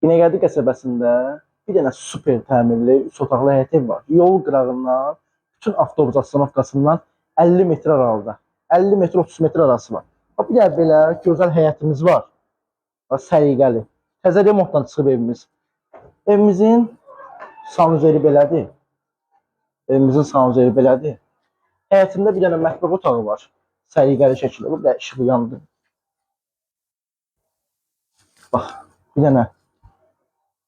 Binəqədi qəsəbəsində bir dənə super təmirli 3 otaqlı həyət ev var. Yol qırağından bütün avtobus astanovkasından 50 metr aralıda. 50 metr 30 metr arası var. Bir də belə gözəl həyətimiz var. Səliqəli. Təzə remontdan çıxıb evimiz. Evimizin sanuzeli belədir. Həyətində bir dənə mətbəx otağı var. Səliqəli şəkildə. Bu da işığı yandı. Bax, bir dənə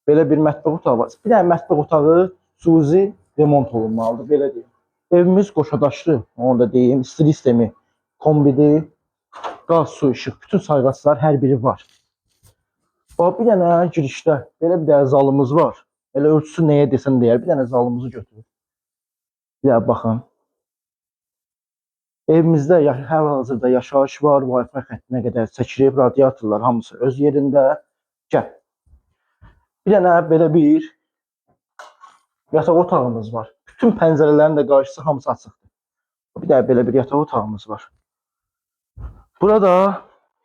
belə bir mətbəx otağı var. Bir dənə mətbəx otağı cüzi remont olunmalıdır, belə deyim. Evimiz qoşadaşlı, onu da deyim. İstilik sistemi, kombidi, qaz, su, işıq, bütün sayğaclar hər biri var. Bax, bir dənə girişdə belə bir dənə zalımız var. Elə ölçüsü nəyə desən deyər. Bir dənə zalımızı götürür. Bir dənə baxın. Evimizdə hal-hazırda yaşayış var, Wi-Fi xəttinə qədər çəkilib, radiatorlar hamısı öz yerində. Gəl. Bir dənə belə bir yataq otağımız var. Bütün pəncərələrin də qarşısı hamısı açıqdır. Bir dənə belə bir yataq otağımız var. Burada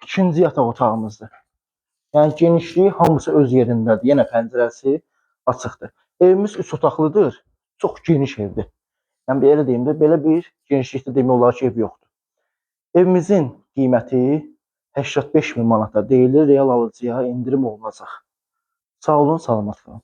ikinci yataq otağımızdır. Yəni genişliyi hamısı öz yerindədir. Yenə pəncərəsi açıqdır. Evimiz 3 otaqlıdır. Çox geniş evdir. Yəni belə deyim də, belə bir genişlikdə demək olar ki, ev yoxdur. Evimizin qiyməti 85 min manata deyilir. Real alıcıya indirim olunacaq. Sağ olun, salamat qalın.